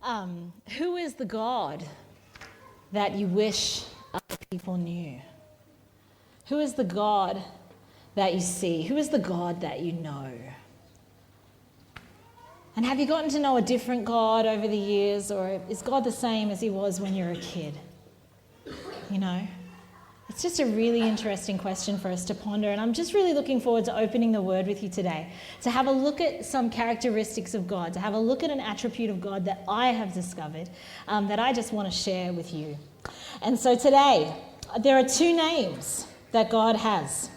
Who is the God that you wish other people knew? Who is the God that you see? Who is the God that you know? And have you gotten to know a different God over the years, or is God the same as he was when you were a kid? You know? It's just a really interesting question for us to ponder, and I'm just really looking forward to opening the Word with you today, to have a look at some characteristics of God, to have a look at an attribute of God that I have discovered that I just want to share with you. And so today, there are two names that God has.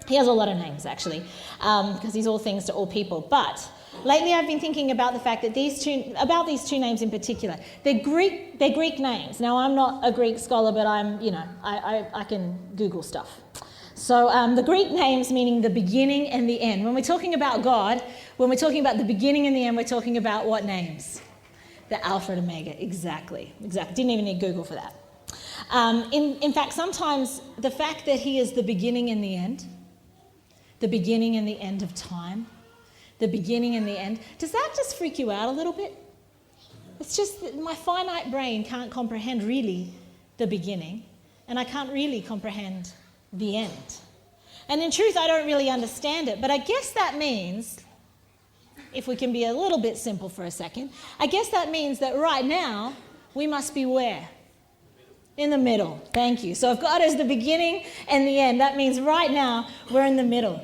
He has a lot of names, actually, because he's all things to all people. But lately I've been thinking about the fact that these two names in particular, they're Greek names. Now, I'm not a Greek scholar, but I can Google stuff. So the Greek names meaning the beginning and the end. When we're talking about God, when we're talking about the beginning and the end, we're talking about what names? The Alpha and Omega, exactly. Didn't even need Google for that. In fact, sometimes the fact that he is the beginning and the end of time, the beginning and the end, does that just freak you out a little bit? It's just that my finite brain can't comprehend really the beginning, and I can't really comprehend the end. And in truth, I don't really understand it, but I guess that means, if we can be a little bit simple for a second, I guess that means that right now, we must be where? In the middle. Thank you. So if God is the beginning and the end, that means right now we're in the middle.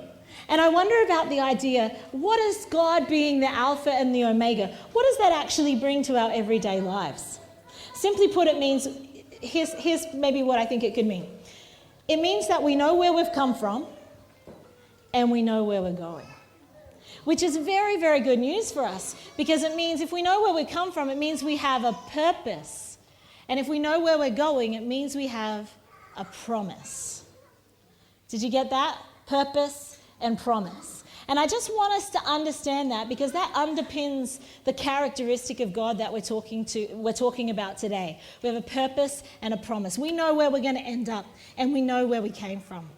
And I wonder about the idea, what is God being the Alpha and the Omega? What does that actually bring to our everyday lives? Simply put, it means, here's maybe what I think it could mean. It means that we know where we've come from and we know where we're going. Which is very, very good news for us, because it means if we know where we come from, it means we have a purpose. And if we know where we're going, it means we have a promise. Did you get that? Purpose and promise. And I just want us to understand that, because that underpins the characteristic of God that we're talking about today. We have a purpose and a promise. We know where we're going to end up, and we know where we came from.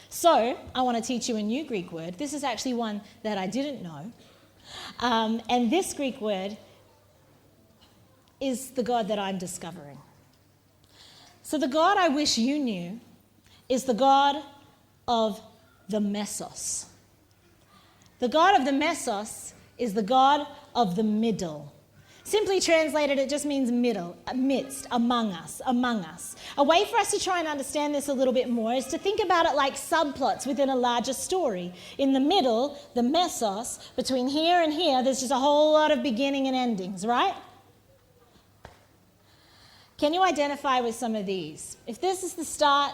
So I want to teach you a new Greek word. This is actually one that I didn't know. And this Greek word is the God that I'm discovering. So the God I wish you knew is the God of the Mesos. The God of the Mesos is the God of the middle. Simply translated, it just means middle, amidst, among us. A way for us to try and understand this a little bit more is to think about it like subplots within a larger story. In the middle, the Mesos, between here and here, there's just a whole lot of beginning and endings, right? Can you identify with some of these? If this is the start,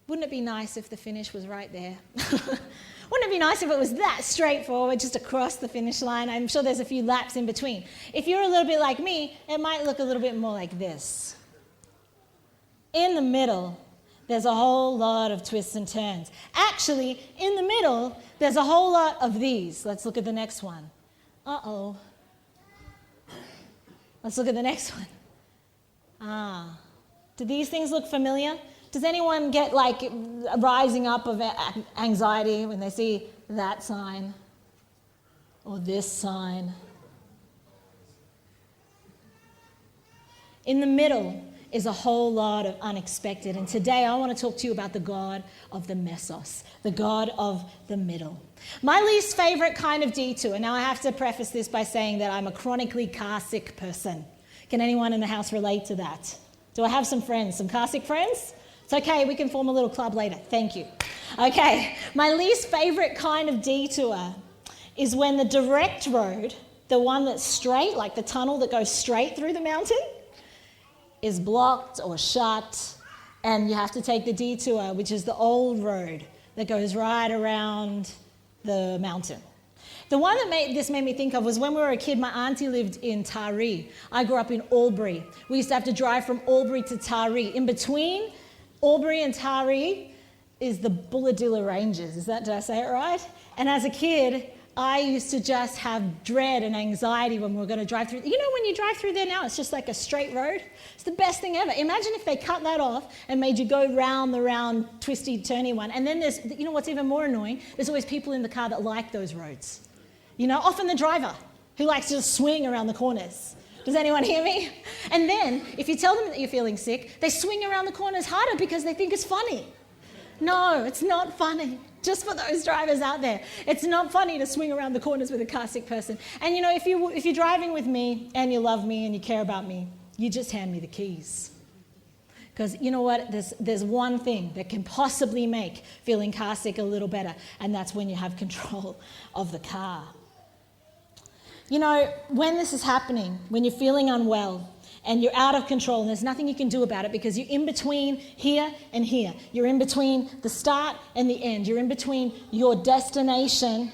wouldn't it be nice if the finish was right there? Wouldn't it be nice if it was that straightforward, just across the finish line? I'm sure there's a few laps in between. If you're a little bit like me, it might look a little bit more like this. In the middle, there's a whole lot of twists and turns. Actually, in the middle, there's a whole lot of these. Let's look at the next one. Uh-oh. Let's look at the next one. Do these things look familiar? Does anyone get like a rising up of anxiety when they see that sign or this sign? In the middle is a whole lot of unexpected, and today I want to talk to you about the God of the Mesos, the God of the middle. My least favorite kind of detour. Now I have to preface this by saying that I'm a chronically car sick person. Can anyone in the house relate to that? Do I have some friends, some car sick friends? It's okay, we can form a little club later. Thank you. Okay, my least favorite kind of detour is when the direct road, the one that's straight, like the tunnel that goes straight through the mountain, is blocked or shut, and you have to take the detour, which is the old road that goes right around the mountain. The one that made me think of was when we were a kid, my auntie lived in Taree. I grew up in Albury. We used to have to drive from Albury to Taree. In between Albury and Taree is the Bulladilla Ranges. Did I say it right? And as a kid, I used to just have dread and anxiety when we were going to drive through. You know, when you drive through there now, it's just like a straight road. It's the best thing ever. Imagine if they cut that off and made you go round the round, twisty, turny one. And then there's, you know what's even more annoying? There's always people in the car that like those roads. You know, often the driver, who likes to just swing around the corners. Does anyone hear me? And then, if you tell them that you're feeling sick, they swing around the corners harder because they think it's funny. No, it's not funny. Just for those drivers out there, it's not funny to swing around the corners with a car sick person. And you know, if you're driving with me and you love me and you care about me, you just hand me the keys. Because you know what? There's one thing that can possibly make feeling car sick a little better, and that's when you have control of the car. You know, when this is happening, when you're feeling unwell and you're out of control and there's nothing you can do about it because you're in between here and here. You're in between the start and the end. You're in between your destination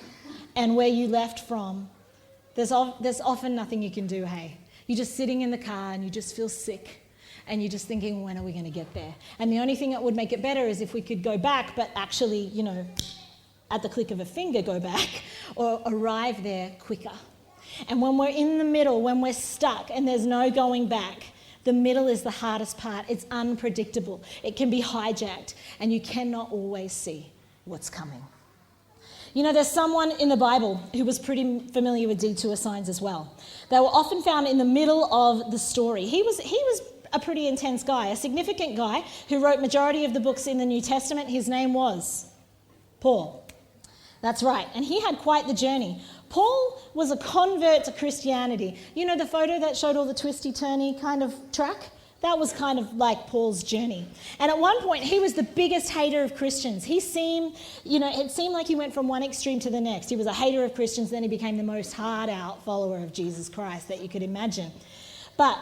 and where you left from. There's often nothing you can do, hey. You're just sitting in the car and you just feel sick and you're just thinking, when are we going to get there? And the only thing that would make it better is if we could go back, but actually, you know, at the click of a finger go back or arrive there quicker. And when we're in the middle, when we're stuck and there's no going back, the middle is the hardest part. It's unpredictable. It can be hijacked and you cannot always see what's coming. You know, there's someone in the Bible who was pretty familiar with detour signs as well. They were often found in the middle of the story. He was a pretty intense guy, a significant guy who wrote majority of the books in the New Testament. His name was Paul. That's right. And he had quite the journey. Paul was a convert to Christianity. You know the photo that showed all the twisty-turny kind of track? That was kind of like Paul's journey. And at one point, he was the biggest hater of Christians. It seemed like he went from one extreme to the next. He was a hater of Christians, then he became the most hard-out follower of Jesus Christ that you could imagine. But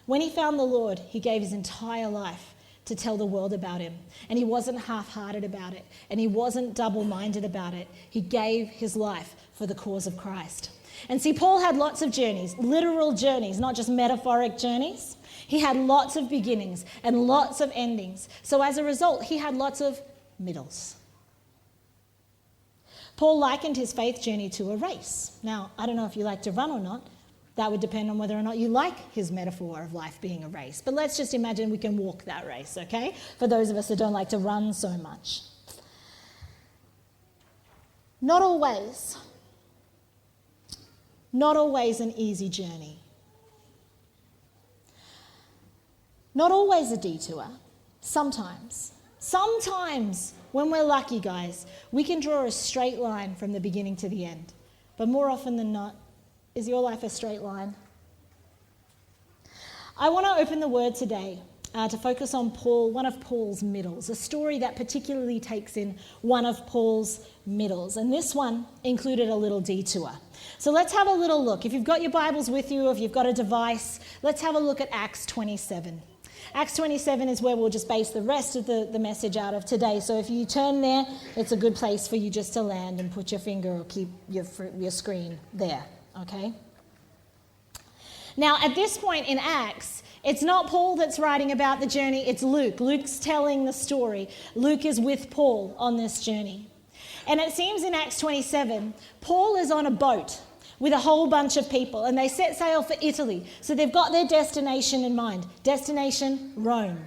when he found the Lord, he gave his entire life to tell the world about him. And he wasn't half-hearted about it. And he wasn't double-minded about it. He gave his life for the cause of Christ. And see, Paul had lots of journeys, literal journeys, not just metaphoric journeys. He had lots of beginnings and lots of endings. So as a result, he had lots of middles. Paul likened his faith journey to a race. Now, I don't know if you like to run or not. That would depend on whether or not you like his metaphor of life being a race. But let's just imagine we can walk that race, okay? For those of us who don't like to run so much. Not always an easy journey. Not always a detour. Sometimes, when we're lucky, guys, we can draw a straight line from the beginning to the end. But more often than not, is your life a straight line? I want to open the word today to focus on one of Paul's middles, a story that particularly takes in one of Paul's middles. And this one included a little detour. So let's have a little look. If you've got your Bibles with you, if you've got a device, let's have a look at Acts 27. Acts 27 is where we'll just base the rest of the message out of today. So if you turn there, it's a good place for you just to land and put your finger or keep your screen there. Okay? Now, at this point in Acts, it's not Paul that's writing about the journey, it's Luke. Luke's telling the story. Luke is with Paul on this journey. And it seems in Acts 27, Paul is on a boat with a whole bunch of people, and they set sail for Italy. So they've got their destination in mind. Destination, Rome.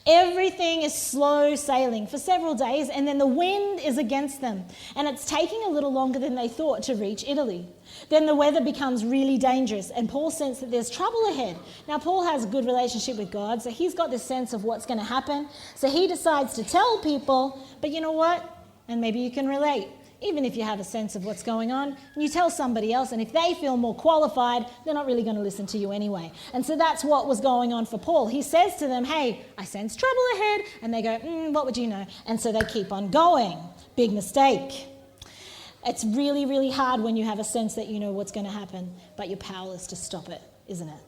Everything is slow sailing for several days, and then the wind is against them. And it's taking a little longer than they thought to reach Italy. Then the weather becomes really dangerous, and Paul senses that there's trouble ahead. Now, Paul has a good relationship with God, so he's got this sense of what's going to happen. So he decides to tell people, but you know what? And maybe you can relate. Even if you have a sense of what's going on, you tell somebody else, and if they feel more qualified, they're not really going to listen to you anyway. And so that's what was going on for Paul. He says to them, hey, I sense trouble ahead. And they go, what would you know? And so they keep on going. Big mistake. It's really, really hard when you have a sense that you know what's going to happen, but you're powerless to stop it, isn't it?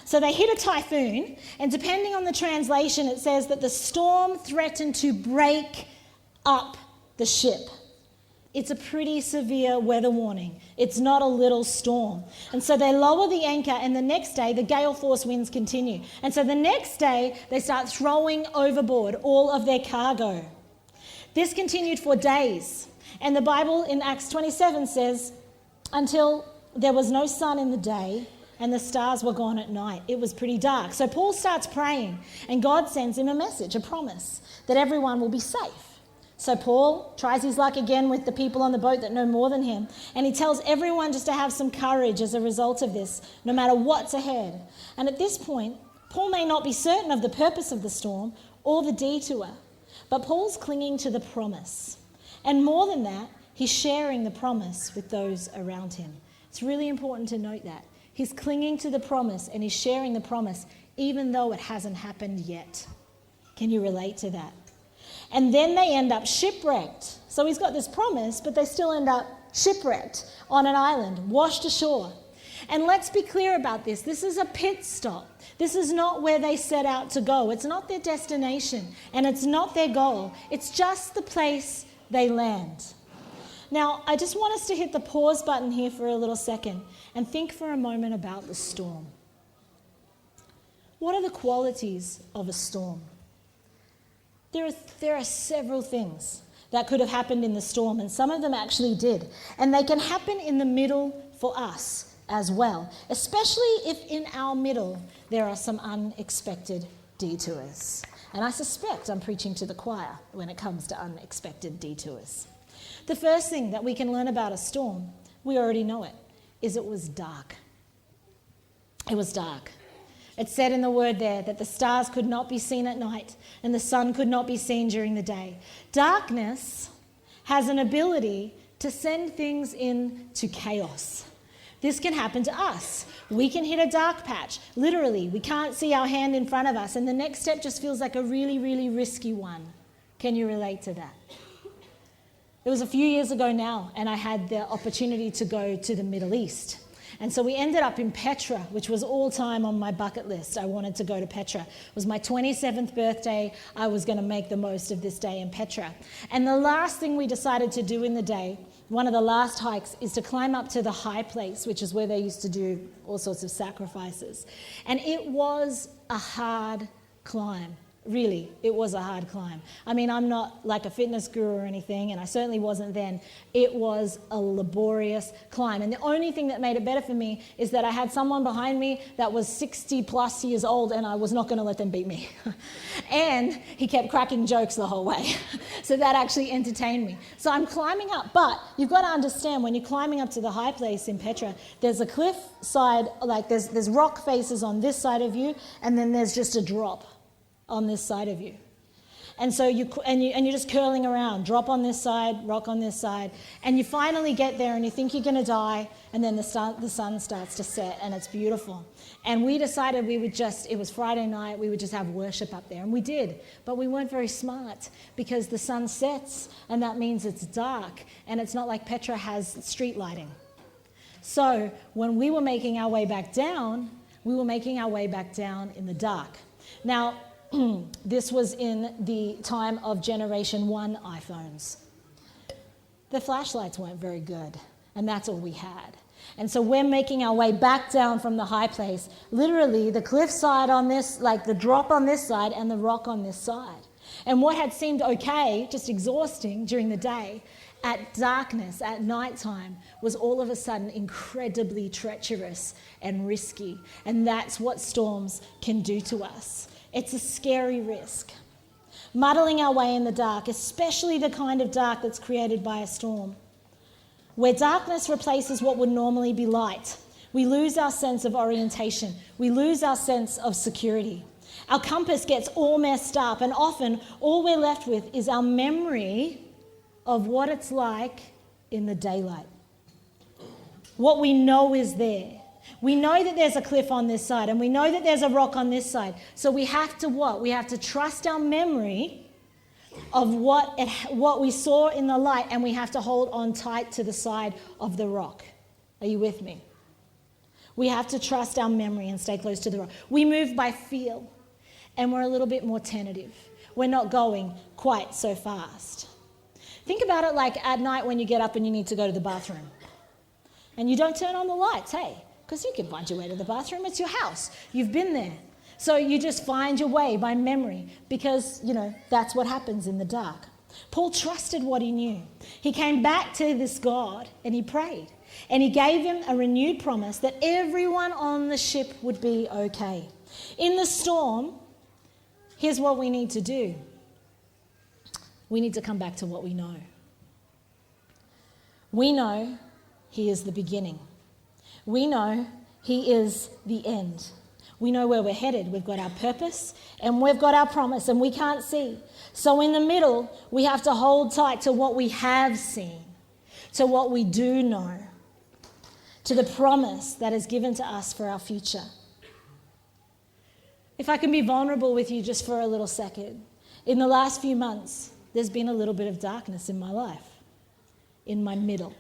So they hit a typhoon, and depending on the translation, it says that the storm threatened to break up the ship. It's a pretty severe weather warning. It's not a little storm. And so they lower the anchor, and the next day the gale force winds continue. And so the next day they start throwing overboard all of their cargo. This continued for days. And the Bible in Acts 27 says, until there was no sun in the day and the stars were gone at night. It was pretty dark. So Paul starts praying, and God sends him a message, a promise, that everyone will be safe. So Paul tries his luck again with the people on the boat that know more than him, and he tells everyone just to have some courage as a result of this, no matter what's ahead. And at this point, Paul may not be certain of the purpose of the storm or the detour, but Paul's clinging to the promise. And more than that, he's sharing the promise with those around him. It's really important to note that. He's clinging to the promise and he's sharing the promise even though it hasn't happened yet. Can you relate to that? And then they end up shipwrecked. So he's got this promise, but they still end up shipwrecked on an island, washed ashore. And let's be clear about this. This is a pit stop. This is not where they set out to go. It's not their destination, and it's not their goal. It's just the place they land. Now, I just want us to hit the pause button here for a little second and think for a moment about the storm. What are the qualities of a storm? There are several things that could have happened in the storm, and some of them actually did. And they can happen in the middle for us as well, especially if in our middle there are some unexpected detours. And I suspect I'm preaching to the choir when it comes to unexpected detours. The first thing that we can learn about a storm, we already know it, is it was dark. It was dark. It said in the word there that the stars could not be seen at night and the sun could not be seen during the day. Darkness has an ability to send things into chaos. This can happen to us. We can hit a dark patch. Literally, we can't see our hand in front of us, and the next step just feels like a really, really risky one. Can you relate to that? It was a few years ago now, and I had the opportunity to go to the Middle East. And so we ended up in Petra, which was all time on my bucket list. I wanted to go to Petra. It was my 27th birthday. I was going to make the most of this day in Petra. And the last thing we decided to do in the day, one of the last hikes, is to climb up to the high place, which is where they used to do all sorts of sacrifices. And it was a hard climb. Really, it was a hard climb. I mean, I'm not like a fitness guru or anything, and I certainly wasn't then. It was a laborious climb. And the only thing that made it better for me is that I had someone behind me that was 60 plus years old, and I was not going to let them beat me. And he kept cracking jokes the whole way. So that actually entertained me. So I'm climbing up, but you've got to understand, when you're climbing up to the high place in Petra, there's a cliff side, like there's rock faces on this side of you, and then there's just a drop on this side of you. And so you're just curling around, drop on this side, rock on this side, and you finally get there and you think you're going to die, and then the sun starts to set, and it's beautiful. And we decided it was Friday night, we would just have worship up there, and we did, but we weren't very smart because the sun sets, and that means it's dark, and it's not like Petra has street lighting. So when we were making our way back down, in the dark. Now, this was in the time of Generation 1 iPhones. The flashlights weren't very good, and that's all we had. And so we're making our way back down from the high place, literally the cliff side on this, like the drop on this side and the rock on this side. And what had seemed okay, just exhausting during the day, at darkness, at nighttime, was all of a sudden incredibly treacherous and risky. And that's what storms can do to us. It's a scary risk. Muddling our way in the dark, especially the kind of dark that's created by a storm, where darkness replaces what would normally be light, we lose our sense of orientation. We lose our sense of security. Our compass gets all messed up, and often all we're left with is our memory of what it's like in the daylight. What we know is there. We know that there's a cliff on this side, and we know that there's a rock on this side. So we have to what? We have to trust our memory of what we saw in the light, and we have to hold on tight to the side of the rock. Are you with me? We have to trust our memory and stay close to the rock. We move by feel, and we're a little bit more tentative. We're not going quite so fast. Think about it like at night when you get up and you need to go to the bathroom. And you don't turn on the lights, hey? Because you can find your way to the bathroom. It's your house. You've been there. So you just find your way by memory because, that's what happens in the dark. Paul trusted what he knew. He came back to this God and he prayed. And he gave him a renewed promise that everyone on the ship would be okay. In the storm, here's what we need to do. we need to come back to what we know. We know he is the beginning. We know he is the end. We know where we're headed. We've got our purpose and we've got our promise, and we can't see. So in the middle, we have to hold tight to what we have seen, to what we do know, to the promise that is given to us for our future. If I can be vulnerable with you just for a little second, in the last few months, there's been a little bit of darkness in my life, in my middle.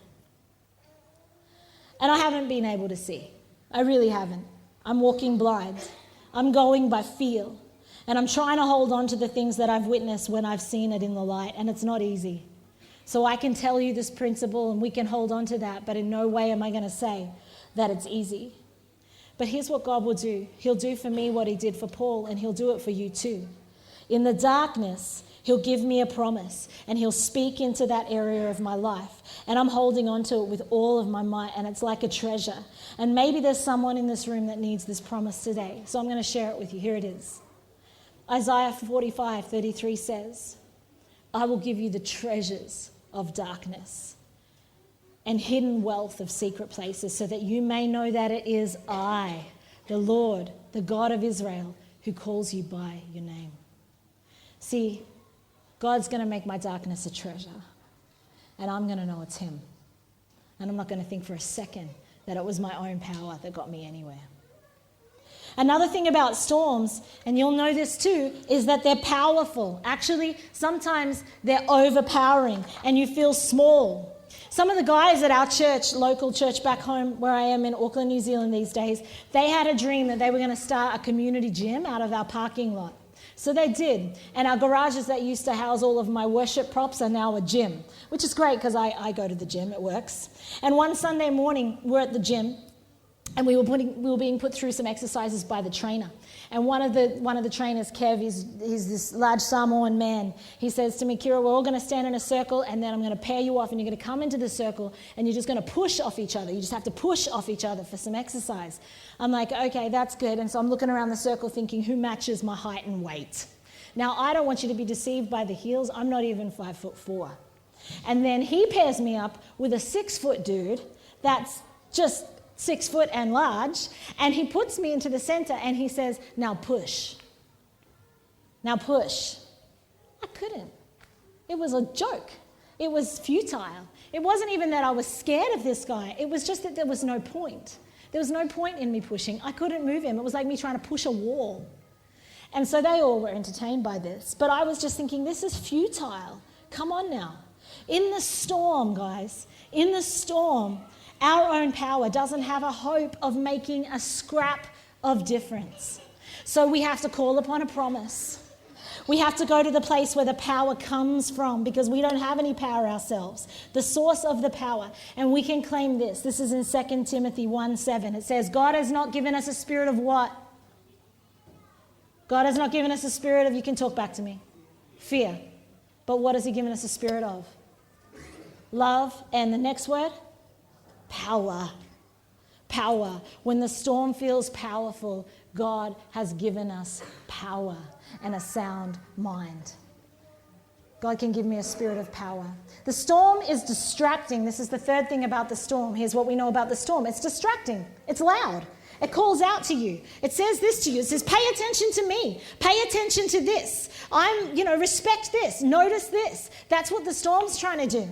And I haven't been able to see. I really haven't. I'm walking blind. I'm going by feel. And I'm trying to hold on to the things that I've witnessed when I've seen it in the light, and it's not easy. So I can tell you this principle and we can hold on to that, but in no way am I going to say that it's easy. But here's what God will do. He'll do for me what he did for Paul, and he'll do it for you too. In the darkness, he'll give me a promise, and he'll speak into that area of my life. And I'm holding on to it with all of my might, and it's like a treasure. And maybe there's someone in this room that needs this promise today. So I'm going to share it with you. Here it is. Isaiah 45:33 says, I will give you the treasures of darkness and hidden wealth of secret places, so that you may know that it is I, the Lord, the God of Israel, who calls you by your name. See, God's going to make my darkness a treasure, and I'm going to know it's him. And I'm not going to think for a second that it was my own power that got me anywhere. Another thing about storms, and you'll know this too, is that they're powerful. Actually, sometimes they're overpowering and you feel small. Some of the guys at our church, local church back home where I am in Auckland, New Zealand these days, they had a dream that they were going to start a community gym out of our parking lot. So they did. And our garages that used to house all of my worship props are now a gym, which is great because I go to the gym, it works. And one Sunday morning, we're at the gym, and we were being put through some exercises by the trainer. And one of the trainers, Kev, he's this large Samoan man. He says to me, Keira, we're all going to stand in a circle, and then I'm going to pair you off, and you're going to come into the circle, and you're just going to push off each other. You just have to push off each other for some exercise. I'm like, okay, that's good. And so I'm looking around the circle thinking, who matches my height and weight? Now, I don't want you to be deceived by the heels. I'm not even 5'4". And then he pairs me up with a 6-foot dude that's just 6 foot and large, and he puts me into the center and he says, now push. Now push. I couldn't. It was a joke. It was futile. It wasn't even that I was scared of this guy. It was just that there was no point. There was no point in me pushing. I couldn't move him. It was like me trying to push a wall. And so they all were entertained by this. But I was just thinking, this is futile. Come on now. In the storm, guys, in the storm, our own power doesn't have a hope of making a scrap of difference. So we have to call upon a promise. We have to go to the place where the power comes from, because we don't have any power ourselves. The source of the power. And we can claim this. This is in 2 Timothy 1:7. It says, God has not given us a spirit of what? God has not given us a spirit of, you can talk back to me, fear. But what has he given us a spirit of? Love. And the next word? Power. Power. When the storm feels powerful, God has given us power and a sound mind. God can give me a spirit of power. The storm is distracting. This is the third thing about the storm. Here's what we know about the storm. It's distracting. It's loud. It calls out to you. It says this to you. It says, pay attention to me. Pay attention to this. Respect this. Notice this. That's what the storm's trying to do.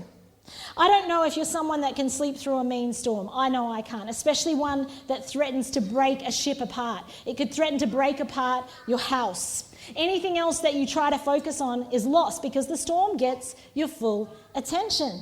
I don't know if you're someone that can sleep through a mean storm. I know I can't, especially one that threatens to break a ship apart. It could threaten to break apart your house. Anything else that you try to focus on is lost because the storm gets your full attention.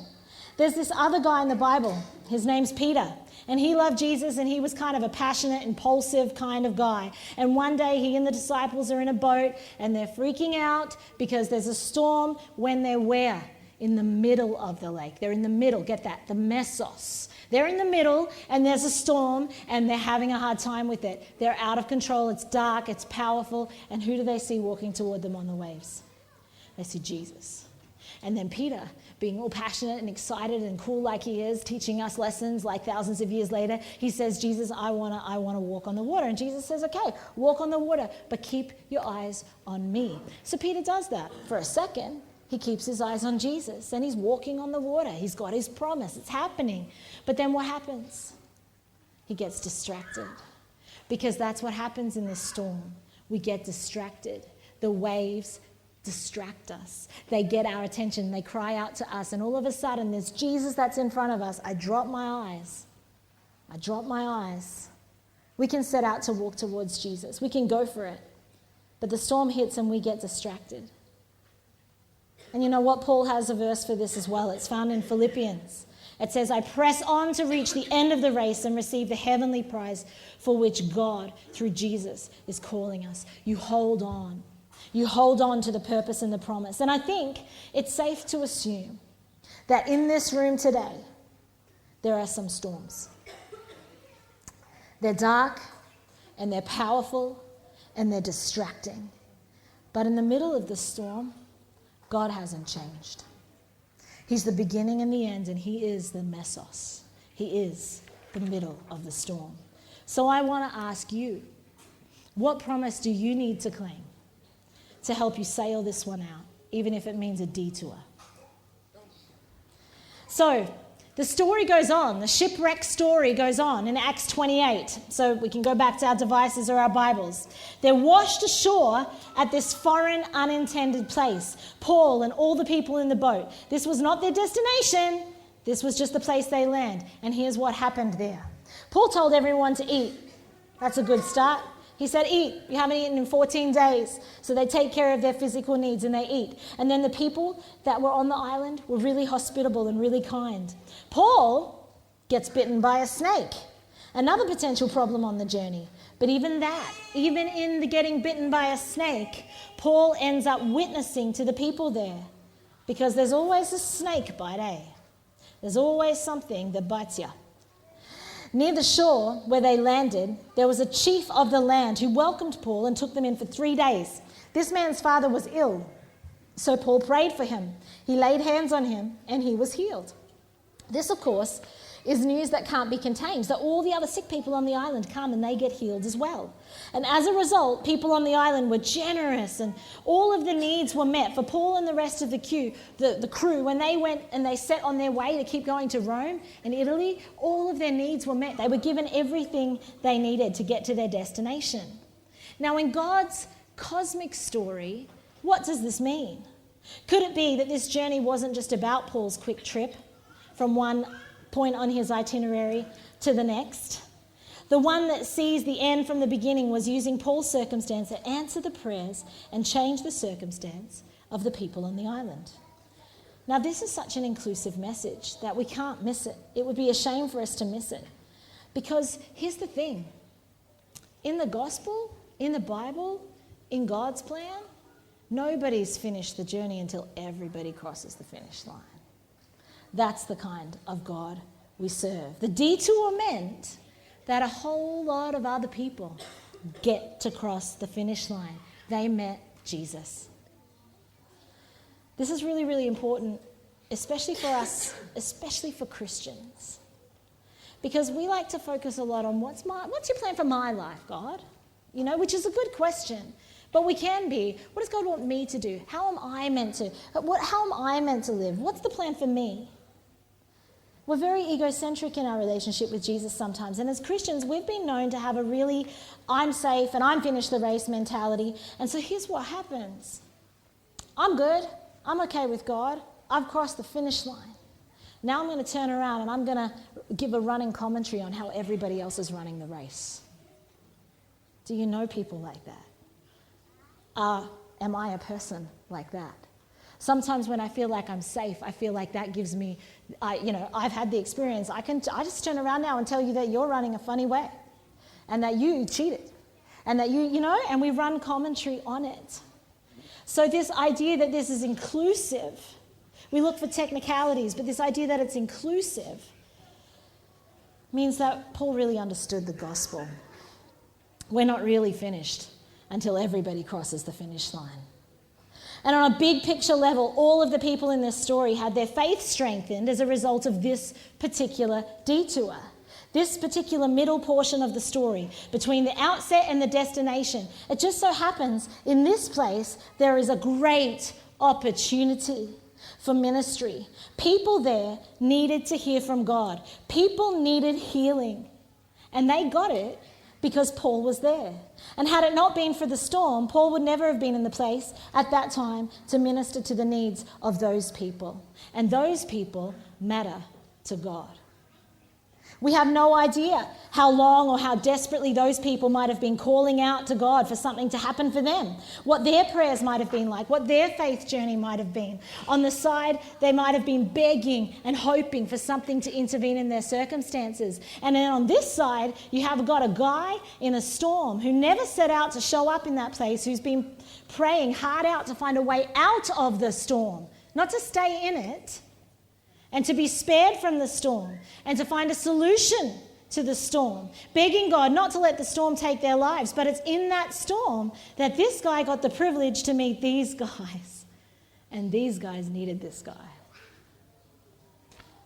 There's this other guy in the Bible. His name's Peter. And he loved Jesus, and he was kind of a passionate, impulsive kind of guy. And one day he and the disciples are in a boat, and they're freaking out because there's a storm when they're where? In the middle of the lake. They're in the middle. Get that? The mesos. They're in the middle, and there's a storm, and they're having a hard time with it. They're out of control. It's dark. It's powerful. And who do they see walking toward them on the waves? They see Jesus. And then Peter, being all passionate and excited and cool like he is, teaching us lessons like thousands of years later, he says, Jesus, I want to walk on the water. And Jesus says, okay, walk on the water, but keep your eyes on me. So Peter does that for a second. He keeps his eyes on Jesus and he's walking on the water. He's got his promise. It's happening. But then what happens? He gets distracted, because that's what happens in this storm. We get distracted. The waves distract us. They get our attention. They cry out to us. And all of a sudden, there's Jesus that's in front of us. I drop my eyes. We can set out to walk towards Jesus. We can go for it. But the storm hits and we get distracted. And you know what? Paul has a verse for this as well. It's found in Philippians. It says, I press on to reach the end of the race and receive the heavenly prize for which God, through Jesus, is calling us. You hold on. You hold on to the purpose and the promise. And I think it's safe to assume that in this room today, there are some storms. They're dark and they're powerful and they're distracting. But in the middle of the storm, God hasn't changed. He's the beginning and the end, and he is the mesos. He is the middle of the storm. So I want to ask you, what promise do you need to claim to help you sail this one out, even if it means a detour? So the story goes on. The shipwreck story goes on in Acts 28. So we can go back to our devices or our Bibles. They're washed ashore at this foreign, unintended place. Paul and all the people in the boat. This was not their destination. This was just the place they land. And here's what happened there. Paul told everyone to eat. That's a good start. He said, eat. You haven't eaten in 14 days. So they take care of their physical needs and they eat. And then the people that were on the island were really hospitable and really kind. Paul gets bitten by a snake. Another potential problem on the journey. But even in the getting bitten by a snake, Paul ends up witnessing to the people there. Because there's always a snake bite, eh? There's always something that bites you. Near the shore where they landed, there was a chief of the land who welcomed Paul and took them in for 3 days. This man's father was ill, so Paul prayed for him. He laid hands on him and he was healed. This, of course, is news that can't be contained. So all the other sick people on the island come and they get healed as well. And as a result, people on the island were generous and all of the needs were met for Paul and the rest of the crew. When they went and they set on their way to keep going to Rome and Italy, all of their needs were met. They were given everything they needed to get to their destination. Now, in God's cosmic story, what does this mean? Could it be that this journey wasn't just about Paul's quick trip from one point on his itinerary to the next? The one that sees the end from the beginning was using Paul's circumstance to answer the prayers and change the circumstance of the people on the island. Now, this is such an inclusive message that we can't miss it. It would be a shame for us to miss it. Because here's the thing. In the gospel, in the Bible, in God's plan, nobody's finished the journey until everybody crosses the finish line. That's the kind of God we serve. The detour meant that a whole lot of other people get to cross the finish line. They met Jesus. This is really, really important, especially for us, especially for Christians. Because we like to focus a lot on what's your plan for my life, God? You know, which is a good question. But we can be, what does God want me to do? How am I meant to live? What's the plan for me? We're very egocentric in our relationship with Jesus sometimes. And as Christians, we've been known to have a really, I'm safe and I'm finished the race mentality. And so here's what happens. I'm good. I'm okay with God. I've crossed the finish line. Now I'm going to turn around and I'm going to give a running commentary on how everybody else is running the race. Do you know people like that? Am I a person like that? Sometimes when I feel like I'm safe, I feel like that gives me, I've had the experience. I just turn around now and tell you that you're running a funny way and that you cheated and that and we run commentary on it. So this idea that this is inclusive, we look for technicalities, but this idea that it's inclusive means that Paul really understood the gospel. We're not really finished until everybody crosses the finish line. And on a big picture level, all of the people in this story had their faith strengthened as a result of this particular detour. This particular middle portion of the story, between the outset and the destination. It just so happens, in this place, there is a great opportunity for ministry. People there needed to hear from God. People needed healing. And they got it because Paul was there. And had it not been for the storm, Paul would never have been in the place at that time to minister to the needs of those people. And those people matter to God. We have no idea how long or how desperately those people might have been calling out to God for something to happen for them, what their prayers might have been like, what their faith journey might have been. On the side, they might have been begging and hoping for something to intervene in their circumstances. And then on this side, you have got a guy in a storm who never set out to show up in that place, who's been praying hard out to find a way out of the storm, not to stay in it, and to be spared from the storm, and to find a solution to the storm, begging God not to let the storm take their lives. But it's in that storm that this guy got the privilege to meet these guys, and these guys needed this guy.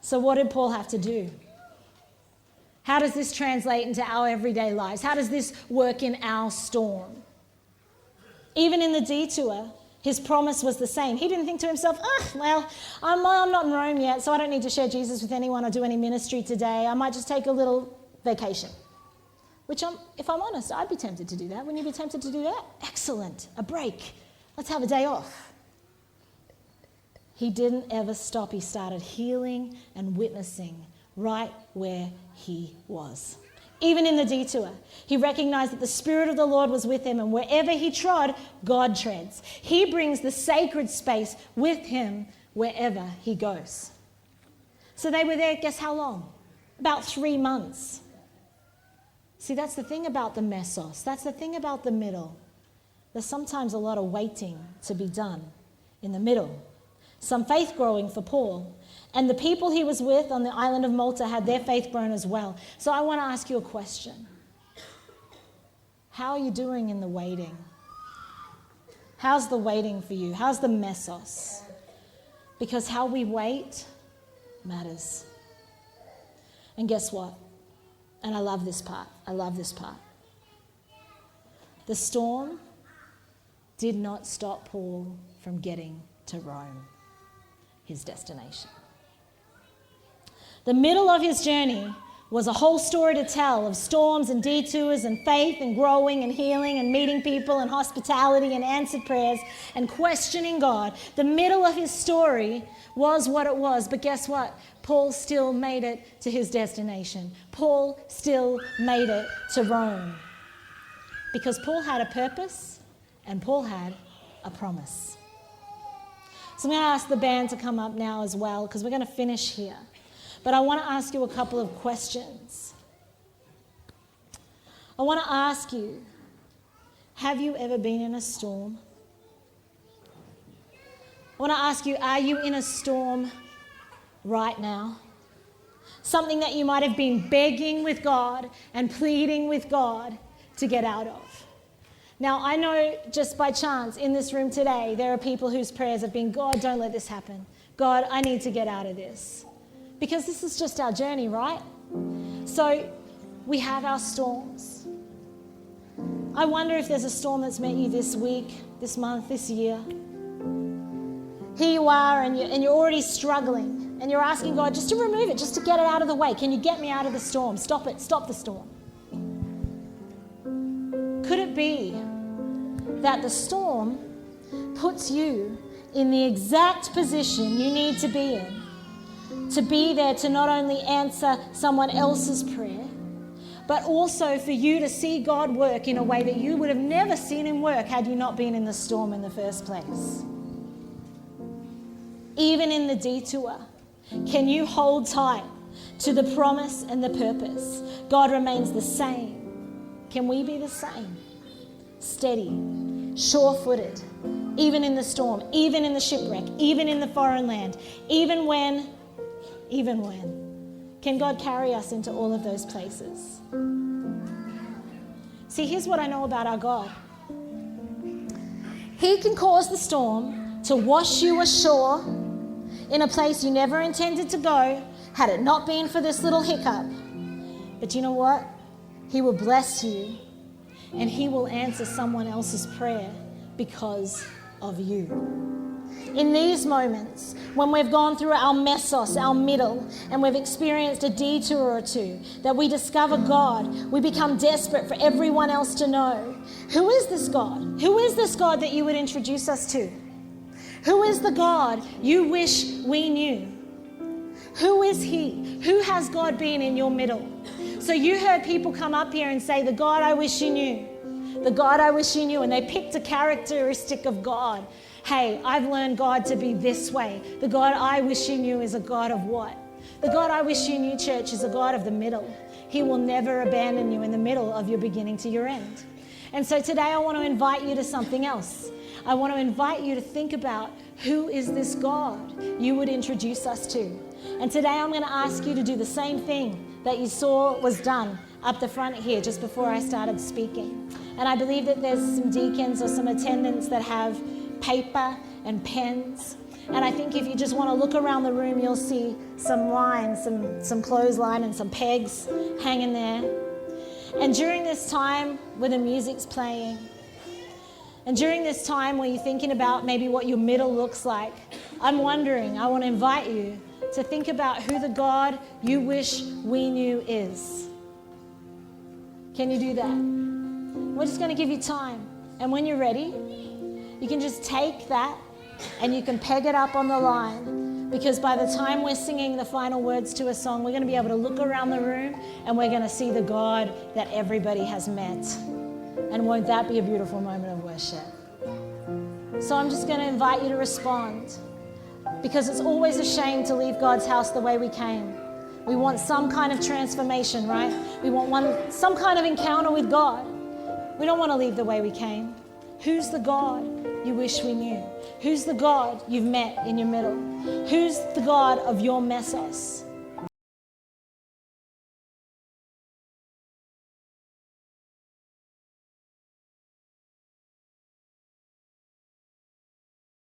So what did Paul have to do? How does this translate into our everyday lives? How does this work in our storm? Even in the detour, his promise was the same. He didn't think to himself, I'm not in Rome yet, so I don't need to share Jesus with anyone or do any ministry today. I might just take a little vacation. Which, if I'm honest, I'd be tempted to do that. Wouldn't you be tempted to do that? Excellent, a break. Let's have a day off. He didn't ever stop. He started healing and witnessing right where he was. Even in the detour, he recognized that the Spirit of the Lord was with him, and wherever he trod, God treads. He brings the sacred space with him wherever he goes. So they were there, guess how long? About 3 months. See, that's the thing about the mesos. That's the thing about the middle. There's sometimes a lot of waiting to be done in the middle. Some faith growing for Paul. And the people he was with on the island of Malta had their faith grown as well. So I want to ask you a question. How are you doing in the waiting? How's the waiting for you? How's the mesos? Because how we wait matters. And guess what? And I love this part. The storm did not stop Paul from getting to Rome, his destination. The middle of his journey was a whole story to tell of storms and detours and faith and growing and healing and meeting people and hospitality and answered prayers and questioning God. The middle of his story was what it was, but guess what? Paul still made it to his destination. Paul still made it to Rome. Because Paul had a purpose and Paul had a promise. So I'm going to ask the band to come up now as well, because we're going to finish here. But I want to ask you a couple of questions. I want to ask you, have you ever been in a storm? I want to ask you, are you in a storm right now? Something that you might have been begging with God and pleading with God to get out of. Now, I know just by chance in this room today, there are people whose prayers have been, God, don't let this happen. God, I need to get out of this. Because this is just our journey, right? So we have our storms. I wonder if there's a storm that's met you this week, this month, this year. Here you are and you're already struggling and you're asking God just to remove it, just to get it out of the way. Can you get me out of the storm? Stop it. Stop the storm. Could it be that the storm puts you in the exact position you need to be in? To be there to not only answer someone else's prayer, but also for you to see God work in a way that you would have never seen him work had you not been in the storm in the first place. Even in the detour, can you hold tight to the promise and the purpose? God remains the same. Can we be the same? Steady, sure-footed, even in the storm, even in the shipwreck, even in the foreign land, even when. Can God carry us into all of those places? See, here's what I know about our God. He can cause the storm to wash you ashore in a place you never intended to go, had it not been for this little hiccup. But you know what? He will bless you and he will answer someone else's prayer because of you. in these moments, when we've gone through our mesos, our middle, and we've experienced a detour or two, that we discover God, we become desperate for everyone else to know, who is this God? Who is this God that you would introduce us to? Who is the God you wish we knew? Who is he? Who has God been in your middle? So you heard people come up here and say, the God I wish you knew. The God I wish you knew. And they picked a characteristic of God. Hey, I've learned God to be this way. The God I wish you knew is a God of what? The God I wish you knew, church, is a God of the middle. He will never abandon you in the middle of your beginning to your end. And so today I want to invite you to something else. I want to invite you to think about, who is this God you would introduce us to? And today I'm going to ask you to do the same thing that you saw was done up the front here just before I started speaking. And I believe that there's some deacons or some attendants that have paper and pens. And I think if you just want to look around the room, you'll see some lines, some clothesline and some pegs hanging there. And during this time where the music's playing, and during this time where you're thinking about maybe what your middle looks like, I want to invite you to think about who the God you wish we knew is. Can you do that? We're just going to give you time. And when you're ready, you can just take that and you can peg it up on the line, because by the time we're singing the final words to a song, we're going to be able to look around the room and we're going to see the God that everybody has met. And won't that be a beautiful moment of worship? So I'm just going to invite you to respond, because it's always a shame to leave God's house the way we came. We want some kind of transformation, right? We want some kind of encounter with God. We don't want to leave the way we came. Who's the God you wish we knew? Who's the God you've met in your middle? Who's the God of your mesos?